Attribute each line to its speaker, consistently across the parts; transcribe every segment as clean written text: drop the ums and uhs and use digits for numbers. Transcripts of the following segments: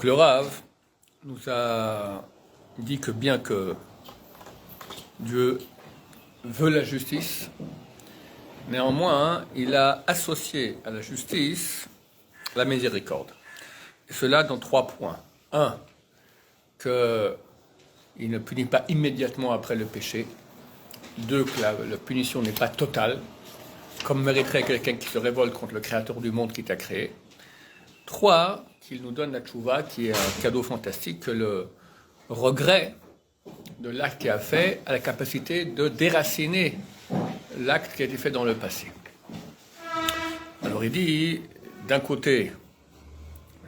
Speaker 1: Donc le Rav nous a dit que bien que Dieu veut la justice, néanmoins, il a associé à la justice la miséricorde. Et cela dans 3 points. 1, qu'il ne punit pas immédiatement après le péché. 2, que la punition n'est pas totale, comme mériterait quelqu'un qui se révolte contre le Créateur du monde qui t'a créé. 3, qu'il nous donne la tchouva, qui est un cadeau fantastique, que le regret de l'acte qu'il a fait a la capacité de déraciner l'acte qui a été fait dans le passé. Alors il dit, d'un côté,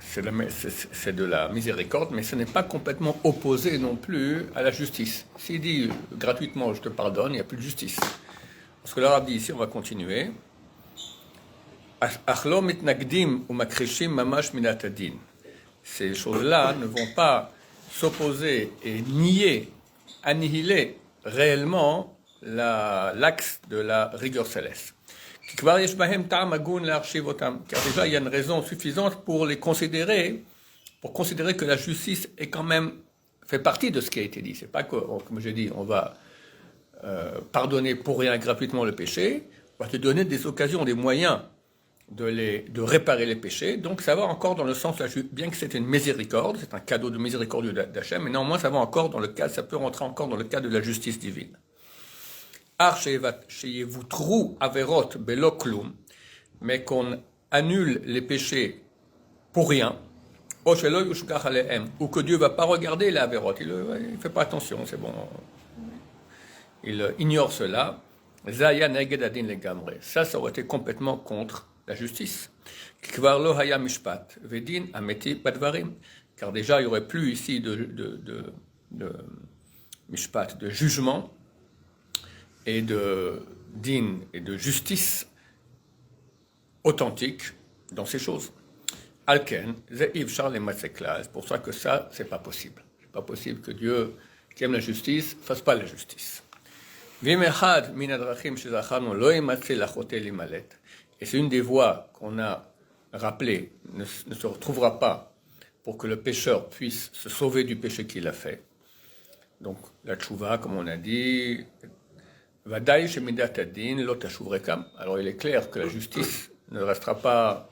Speaker 1: c'est de la miséricorde, mais ce n'est pas complètement opposé non plus à la justice. S'il dit gratuitement je te pardonne, il n'y a plus de justice. Parce que l'arabe dit ici, on va continuer. Ces choses-là ne vont pas s'opposer et nier, annihiler réellement l'axe de la rigueur céleste. Car déjà, il y a une raison suffisante pour les considérer, pour considérer que la justice est quand même fait partie de ce qui a été dit. C'est pas que, comme j'ai dit, on va pardonner pour rien gratuitement le péché, on va te donner des occasions, des moyens de réparer les péchés. Donc ça va encore dans le sens, bien que c'est une miséricorde, c'est un cadeau de miséricorde d'Hachem, mais néanmoins ça va encore dans le cadre, ça peut rentrer encore dans le cadre de la justice divine. Mais qu'on annule les péchés pour rien, ou que Dieu ne va pas regarder les averot, il ne fait pas attention, c'est bon, il ignore cela. Ça aurait été complètement contre la justice. Car déjà, il n'y aurait plus ici de mishpat, de jugement, et de din et de justice authentique dans ces choses. Alken, c'est pour ça que ça, c'est pas possible. C'est pas possible que Dieu, qui aime la justice, fasse pas la justice. Et c'est une des voies qu'on a rappelées, ne se retrouvera pas pour que le pécheur puisse se sauver du péché qu'il a fait. Donc, la tchouva, comme on a dit, alors il est clair que la justice ne restera pas,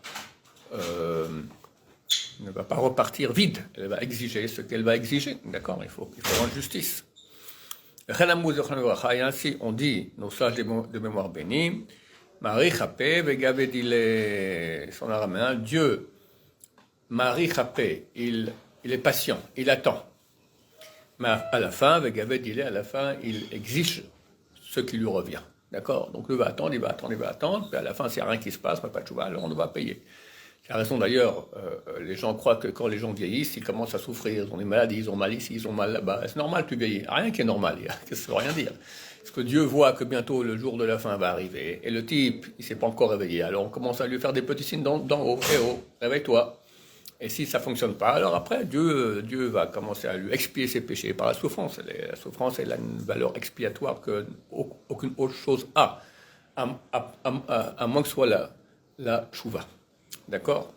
Speaker 1: ne va pas repartir vide. Elle va exiger ce qu'elle va exiger. D'accord, il faut rendre justice. Et ainsi on dit, nos sages de mémoire bénie, Marie Chapé, son araméen, Dieu, Marie Chapé, il est patient, il attend. Mais à la fin, il exige ce qui lui revient. D'accord? Donc il va attendre, puis à la fin, s'il n'y a rien qui se passe, pas de chouva, alors on va payer. C'est la raison d'ailleurs, les gens croient que quand les gens vieillissent, ils commencent à souffrir, ils ont des maladies, ils ont mal ici, ils ont mal là-bas. C'est normal, tu vieillis. Rien qui est normal, ça ne veut rien dire. Parce que Dieu voit que bientôt le jour de la fin va arriver, et le type, il ne s'est pas encore réveillé, alors on commence à lui faire des petits signes d'en haut, réveille-toi. Et si ça ne fonctionne pas, alors après, Dieu va commencer à lui expier ses péchés par la souffrance. La souffrance, elle a une valeur expiatoire qu'aucune autre chose a, à moins que ce soit la tchouva. D'accord?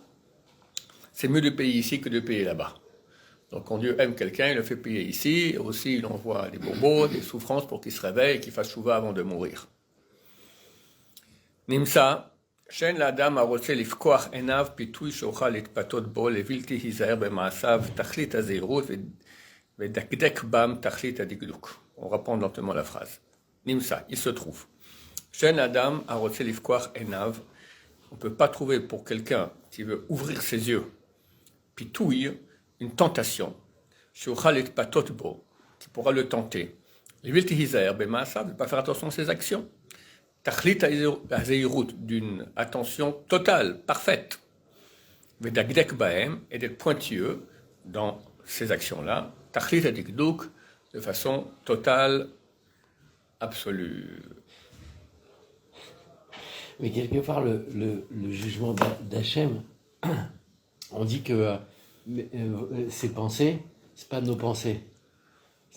Speaker 1: C'est mieux de payer ici que de payer là-bas. Donc quand Dieu aime quelqu'un, il le fait payer ici, et aussi il envoie des bobos, des souffrances pour qu'il se réveille et qu'il fasse tchouva avant de mourir. Nimsa, שאין לאדם הרוצה לפקוח עיניו פיתוי שאוכל להתפתות בו לבלתי היזהר במעשיו תכלית הזהירות ודקדק בם תכלית הדקדוק. On reprend lentement la phrase. Nimsa, il se trouve. שאין לאדם הרוצה לפקוח עיניו, on ne peut pas trouver pour quelqu'un qui veut ouvrir ses yeux pitouille, une tentation, שאוכל להתפתות בו, qui pourra le tenter. לבלתי היזהר במעשיו, de ne pas faire attention à ses actions. Tachlit hazeirout, d'une attention totale, parfaite. Vedagdek baem, et d'être pointilleux dans ces actions-là. Tachlit adikdouk, de façon totale, absolue.
Speaker 2: Mais quelque part, le jugement d'Hachem, on dit que ses pensées, c'est pas nos pensées.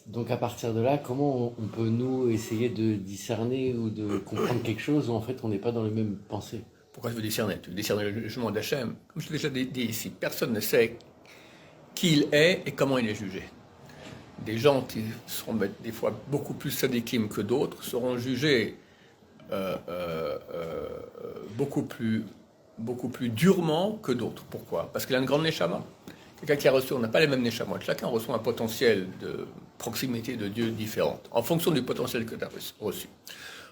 Speaker 2: Donc à partir de là, comment on peut nous essayer de discerner ou de comprendre quelque chose où en fait on n'est pas dans les mêmes pensées?
Speaker 1: Pourquoi tu veux discerner? Tu veux discerner le jugement d'Hachem? Comme je l'ai déjà dit ici, personne ne sait qui il est et comment il est jugé. Des gens qui seront des fois beaucoup plus sadikim que d'autres seront jugés beaucoup plus durement que d'autres. Pourquoi? Parce qu'il a une grande neshama. Quelqu'un qui a reçu, on n'a pas les mêmes neshamot. Chacun reçoit un potentiel de proximité de Dieu différente, en fonction du potentiel que tu as reçu.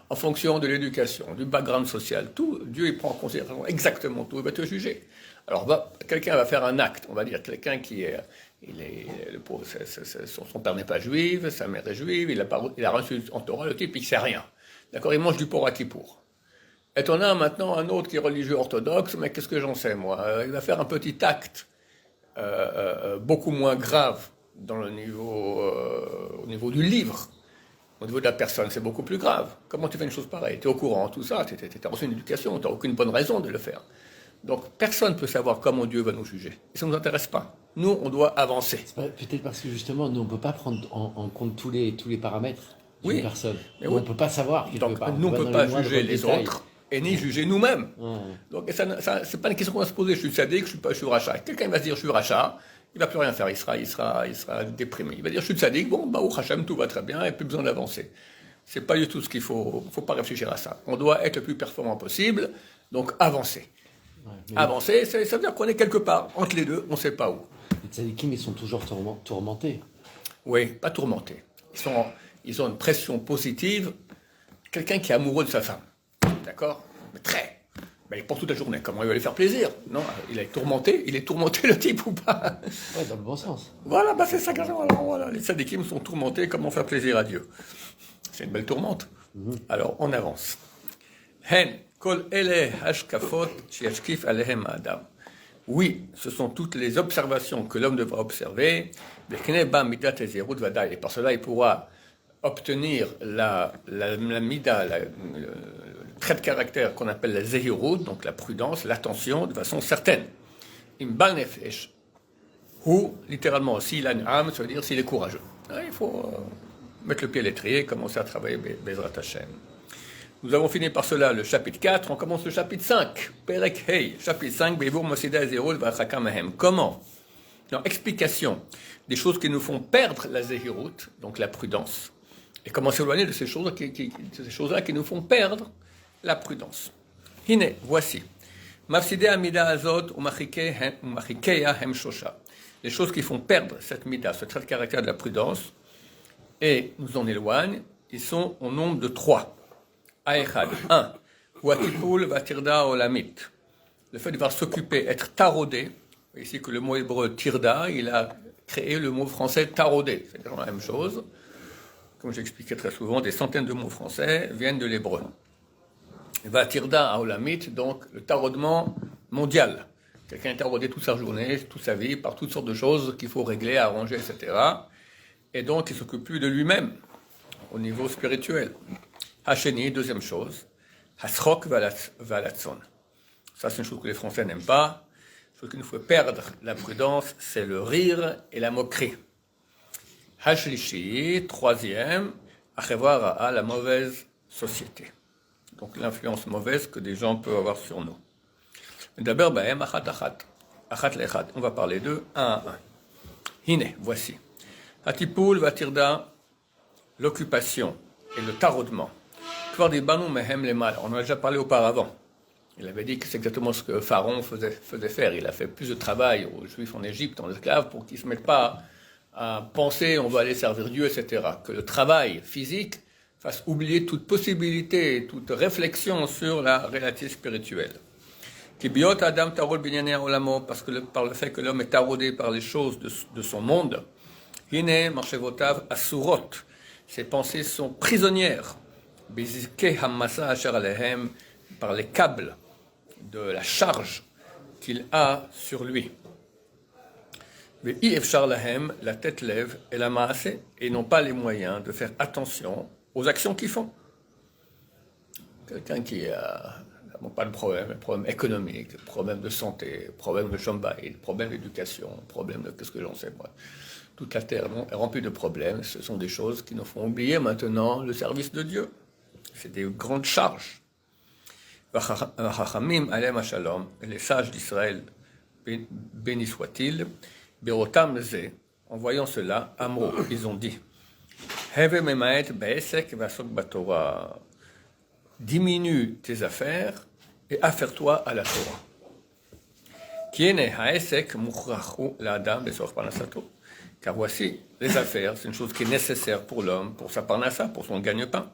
Speaker 1: En fonction de l'éducation, du background social, tout, Dieu il prend en considération exactement tout, il va te juger. Alors quelqu'un va faire un acte, on va dire, quelqu'un qui est, le pauvre, son père n'est pas juif, sa mère est juive, il a reçu en Torah, le type il ne sait rien. D'accord, il mange du porc à Kippour. Et on a maintenant un autre qui est religieux orthodoxe, mais qu'est-ce que j'en sais moi? Il va faire un petit acte beaucoup moins grave dans le niveau, au niveau du livre. Au niveau de la personne, c'est beaucoup plus grave. Comment tu fais une chose pareille? Tu es au courant, tout ça, tu as reçu une éducation, tu n'as aucune bonne raison de le faire. Donc, personne ne peut savoir comment Dieu va nous juger. Et ça ne nous intéresse pas. Nous, on doit avancer.
Speaker 2: Peut-être parce que justement, nous, on ne peut pas prendre en compte tous les paramètres d'une personne.
Speaker 1: Mais
Speaker 2: on ne peut pas savoir quelque
Speaker 1: Donc,
Speaker 2: part.
Speaker 1: Nous, on ne peut pas juger les
Speaker 2: détails.
Speaker 1: autres et ni juger nous-mêmes. Donc, ça, c'est pas une question qu'on va se poser. Je suis sadique, je suis rachat. Quelqu'un va se dire, je suis rachat. Il ne va plus rien faire, il sera déprimé. Il va dire, je suis sadique, bon, au Hachem, tout va très bien, il n'y a plus besoin d'avancer. Ce n'est pas du tout ce qu'il faut, il ne faut pas réfléchir à ça. On doit être le plus performant possible, donc avancer. Avancer, ça veut dire qu'on est quelque part, entre les deux, on ne sait pas où.
Speaker 2: Les tzadikim, ils sont toujours tourmentés.
Speaker 1: Oui, pas tourmentés. Ils ont une pression positive. Quelqu'un qui est amoureux de sa femme, d'accord? Mais très. Ben, il porte toute la journée. Comment il va lui faire plaisir? Non, il est tourmenté le type ou pas?
Speaker 2: Oui, dans le bon sens.
Speaker 1: Voilà, ben c'est ça. Alors, voilà, les tzadikim sont tourmentés. Comment faire plaisir à Dieu? C'est une belle tourmente. Alors, on avance. Hen kol ele hashkafot shiashkif alehem adam. Oui, ce sont toutes les observations que l'homme devra observer. Et par cela, il pourra obtenir la mida, le trait de caractère qu'on appelle la zehirut, donc la prudence, l'attention, de façon certaine. Imbal nefesh, ou littéralement, s'il a une âme, ça veut dire s'il est courageux. Il faut mettre le pied à l'étrier et commencer à travailler Bezrat Hashem. Nous avons fini par cela le chapitre 4, on commence le chapitre 5. Perek Hey, chapitre 5, Beivur Mosida Zehirut Vachaka Mahem. Comment? Non, explication des choses qui nous font perdre la zehirut, donc la prudence, et comment s'éloigner de ces choses-là qui nous font perdre la prudence. Hine, voici. Mafside Amida Azot Umachikeya Hem Shosha. Les choses qui font perdre cette mida, ce trait de caractère de la prudence, et nous en éloignent, ils sont au nombre de 3. Aechad, 1. Watipul Vatirda Olamit. Le fait de devoir s'occuper, être taraudé. Ici que le mot hébreu tirda, il a créé le mot français taraudé. C'est la même chose. Comme j'expliquais très souvent, des centaines de mots français viennent de l'hébreu. Vatirda Olamit, donc le taraudement mondial. Quelqu'un est taraudé toute sa journée, toute sa vie, par toutes sortes de choses qu'il faut régler, arranger, etc. Et donc il ne s'occupe plus de lui-même au niveau spirituel. Hacheni, deuxième chose, Hasrok Valatson. Ça, c'est une chose que les Français n'aiment pas. Ce qui nous fait perdre la prudence, c'est le rire et la moquerie. Hashlishi, troisième, Achevara, la mauvaise société. Donc l'influence mauvaise que des gens peuvent avoir sur nous. D'abord, on va parler d'eux un à un. Hine, voici. Hatipul Vatirda, l'occupation et le taraudement. On en a déjà parlé auparavant. Il avait dit que c'est exactement ce que Pharaon faisait faire. Il a fait plus de travail aux Juifs en Égypte, en esclaves, pour qu'ils ne se mettent pas à penser on va aller servir Dieu, etc. Que le travail physique fasse oublier toute possibilité, toute réflexion sur la réalité spirituelle. Parce que par le fait que l'homme est taraudé par les choses de son monde, Hine marchevotav asurot, ses pensées sont prisonnières. Par les câbles de la charge qu'il a sur lui. La tête lève et la masse et n'ont pas les moyens de faire attention aux actions qu'ils font. Quelqu'un qui n'a pas de problème économique, problème de santé, problème de chambay, problème d'éducation, problème de qu'est-ce que j'en sais moi. Toute la terre est remplie de problèmes. Ce sont des choses qui nous font oublier maintenant le service de Dieu. C'est des grandes charges. Les sages d'Israël, bénis soient-ils, Berotam ze, en voyant cela, Amro, ils ont dit, Heve memaet be'esek v'asok batorah. Diminue tes affaires et affaire-toi à la Torah. Kiene ha'esek muchrachu la'adam besorch parnasato. Car voici, les affaires, c'est une chose qui est nécessaire pour l'homme, pour sa parnassa, pour son gagne-pain.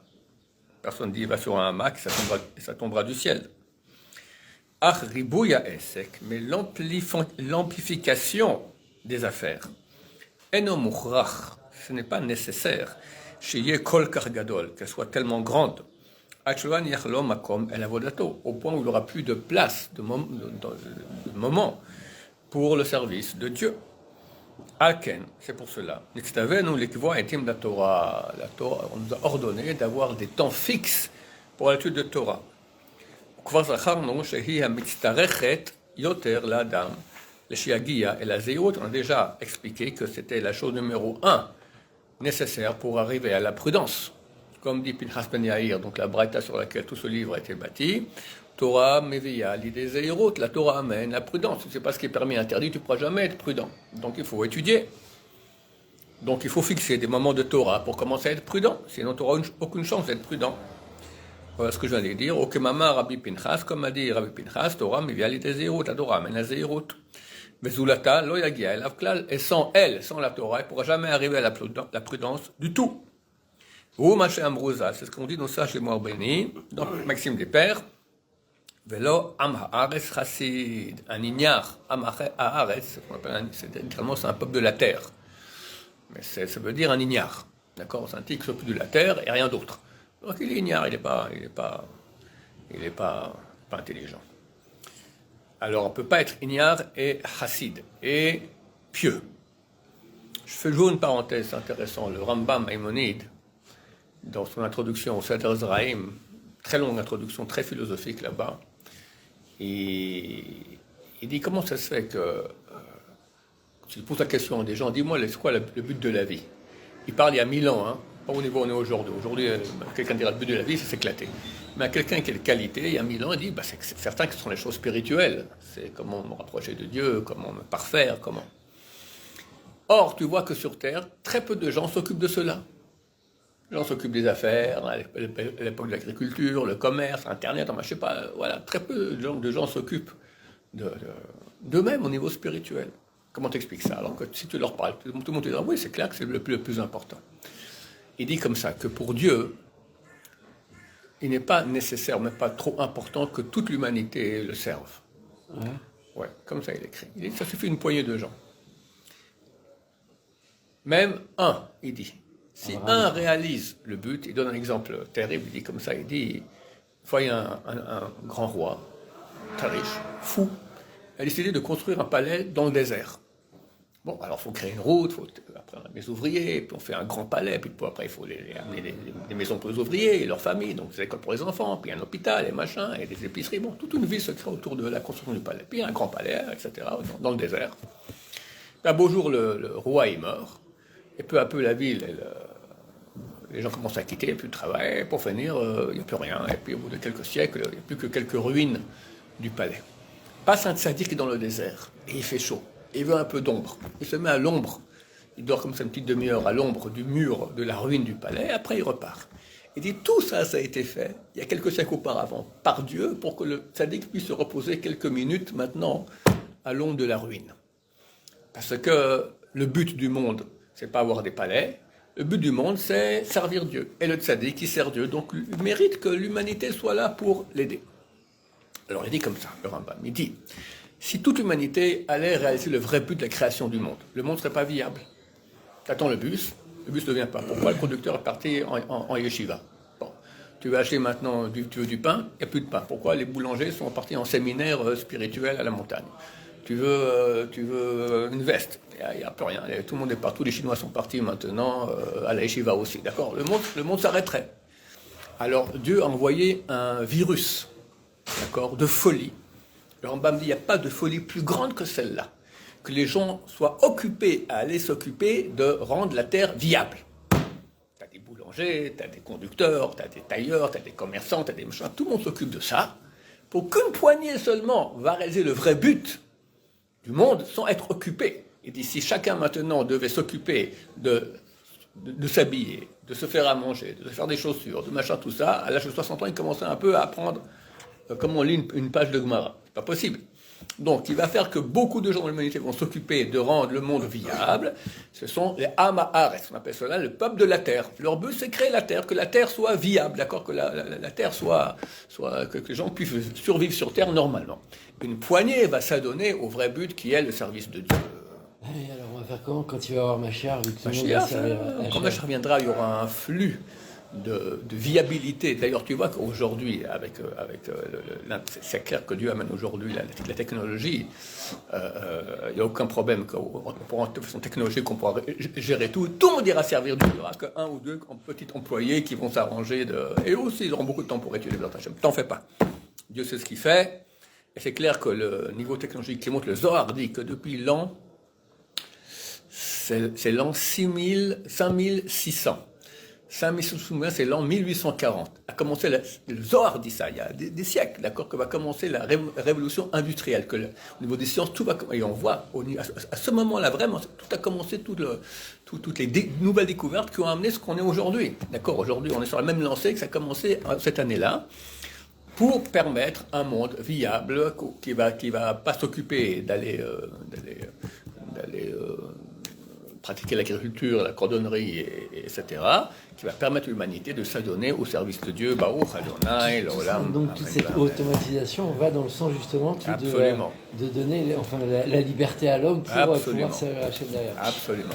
Speaker 1: Personne ne dit, va sur un hamac, ça tombera du ciel. Ach ribouya esek, mais l'amplification des affaires. Eno mukhrach, ce n'est pas nécessaire. Sheye kol kar gadol, qu'elle soit tellement grande. Achloan yachlo makom el avodato, au point où il n'aura plus de place, de moment pour le service de Dieu. Alken, c'est pour cela. La Torah, on nous a ordonné d'avoir des temps fixes pour l'étude de Torah. On a déjà expliqué que c'était la chose numéro 1 nécessaire pour arriver à la prudence. Comme dit Pinchas Ben Yair, donc la braïta sur laquelle tout ce livre a été bâti, Torah Meviya, l'idée Zeirut, la Torah amène la prudence. C'est pas ce qui est permis et interdit, tu ne pourras jamais être prudent. Donc il faut étudier. Donc il faut fixer des moments de Torah pour commencer à être prudent. Sinon tu n'auras aucune chance d'être prudent. Voilà ce que j'allais dire. Okemama Rabbi Pinchas, comme a dit Rabbi Pinchas, Torah Meviya, l'idée Zeirut, la Torah amène la Zeirut. Vezulata, lo yagia, el avklal, et sans elle, sans la Torah, il ne pourra jamais arriver à la prudence du tout. Ou Maché Ambrosa, c'est ce qu'on dit dans Sage les Morts Bénis, dans Maxime des Pères. Velo Am Haaretz Chassid, un ignare, Am Haaretz, c'est littéralement c'est un peuple de la terre. Mais ça veut dire un ignare. D'accord? C'est un type qui s'occupe de la terre et rien d'autre. Donc il est ignare, il n'est pas intelligent. Alors on ne peut pas être ignare et chassid, et pieux. Je fais jouer une parenthèse intéressante. Le Rambam Maïmonide, dans son introduction au Seder Zraïm, très longue introduction, très philosophique là-bas, et il dit comment ça se fait que, si je pose la question à des gens, dis-moi, c'est quoi le but de la vie? Il parle il y a 1000 ans, hein, pas au niveau où on est aujourd'hui. Aujourd'hui, quelqu'un dira le but de la vie, c'est s'éclater. Mais à quelqu'un qui a une qualité, il y a 1000 ans, il dit, c'est certain que ce sont les choses spirituelles. C'est comment me rapprocher de Dieu, comment me parfaire, comment. Or, tu vois que sur Terre, très peu de gens s'occupent de cela. Les gens s'occupent des affaires, à l'époque de l'agriculture, le commerce, Internet, je ne sais pas, voilà, très peu de gens s'occupent d'eux-mêmes au niveau spirituel. Comment t'expliques ça? Alors que si tu leur parles, tout le monde te dira, oui, c'est clair que c'est le plus important. Il dit comme ça, que pour Dieu, il n'est pas nécessaire, mais pas trop important que toute l'humanité le serve. Ouais, comme ça il écrit. Il dit, ça suffit une poignée de gens. Même un, il dit. Si un réalise le but, il donne un exemple terrible, il dit comme ça, il dit, il y a un grand roi, très riche, fou, il a décidé de construire un palais dans le désert. Bon, alors il faut créer une route, il faut après on a des ouvriers, puis on fait un grand palais, puis après il faut amener des maisons pour les ouvriers et leurs familles, donc des écoles pour les enfants, puis un hôpital et machin, et des épiceries, bon, toute une ville se crée autour de la construction du palais. Puis il y a un grand palais, etc., dans le désert. Puis un beau jour, le roi est mort, et peu à peu la ville, les gens commencent à quitter, il n'y a plus de travail, pour finir, il n'y a plus rien, et puis au bout de quelques siècles, il n'y a plus que quelques ruines du palais. Passe un tzaddik dans le désert, et il fait chaud. Il veut un peu d'ombre. Il se met à l'ombre. Il dort comme ça une petite demi-heure à l'ombre du mur de la ruine du palais. Après, il repart. Il dit, tout ça, ça a été fait, il y a quelques siècles auparavant, par Dieu, pour que le tzaddik puisse se reposer quelques minutes maintenant à l'ombre de la ruine. Parce que le but du monde, c'est pas avoir des palais. Le but du monde, c'est servir Dieu. Et le tzaddik, il sert Dieu. Donc, il mérite que l'humanité soit là pour l'aider. Alors, il dit comme ça, le Rambam. Il dit, si toute l'humanité allait réaliser le vrai but de la création du monde ne serait pas viable. Tu attends le bus ne vient pas. Pourquoi? Le conducteur est parti en yeshiva. Bon. Tu veux acheter maintenant tu veux du pain, il n'y a plus de pain. Pourquoi? Les boulangers sont partis en séminaire spirituel à la montagne. Tu veux une veste, il n'y a plus rien. Tout le monde est partout, les Chinois sont partis maintenant à la yeshiva aussi. D'accord? Le monde s'arrêterait. Alors Dieu a envoyé un virus, d'accord, de folie. Le Rambam dit, il n'y a pas de folie plus grande que celle-là. Que les gens soient occupés à aller s'occuper de rendre la terre viable. Tu as des boulangers, tu as des conducteurs, tu as des tailleurs, tu as des commerçants, tu as des machins. Tout le monde s'occupe de ça. Pour qu'une poignée seulement va réaliser le vrai but du monde sans être occupé. Il dit, si chacun maintenant devait s'occuper de s'habiller, de se faire à manger, de se faire des chaussures, de machin, tout ça, à l'âge de 60 ans, il commençait un peu à apprendre comment on lit une page de Gemara. C'est pas possible. Donc, il va faire que beaucoup de gens de l'humanité vont s'occuper de rendre le monde viable. Ce sont les Haaretz, on appelle cela le peuple de la terre. Leur but, c'est créer la terre, que la terre soit viable, d'accord, que la terre soit que les gens puissent survivre sur terre normalement. Une poignée va s'adonner au vrai but qui est le service de Dieu.
Speaker 2: Et alors, on va faire comment quand il va y avoir Mashiach, vu que tout le monde va
Speaker 1: Mashiach,
Speaker 2: servir
Speaker 1: quand Mashiach viendra, il y aura un flux de viabilité. D'ailleurs, tu vois qu'aujourd'hui, c'est clair que Dieu amène aujourd'hui la technologie. Il n'y a aucun problème de façon technologique qu'on pourra gérer tout. Tout le monde ira servir Dieu. Il n'y aura qu'un ou deux petits employés qui vont s'arranger. Et aussi, ils auront beaucoup de temps pour étudier Bezrat Hashem. T'en fais pas. Dieu sait ce qu'il fait. Et c'est clair que le niveau technologique qui monte, le Zohar dit que depuis l'an, c'est l'an 5600. 5600, c'est l'an 1840. A commencé le Zohar dit ça, il y a des siècles, d'accord, que va commencer la révolution industrielle, que au niveau des sciences, tout va, et on voit, à ce moment-là, vraiment, tout a commencé, toutes les nouvelles découvertes qui ont amené ce qu'on est aujourd'hui. D'accord, aujourd'hui, on est sur la même lancée que ça a commencé cette année-là, pour permettre un monde viable, qui va pas s'occuper d'aller pratiquer l'agriculture, la cordonnerie, etc., qui va permettre à l'humanité de s'adonner au service de Dieu, Baruch Adonai, l'Olam.
Speaker 2: Donc toute cette automatisation va dans le sens justement de donner la liberté à l'homme pour pouvoir servir Hachem derrière.
Speaker 1: Absolument.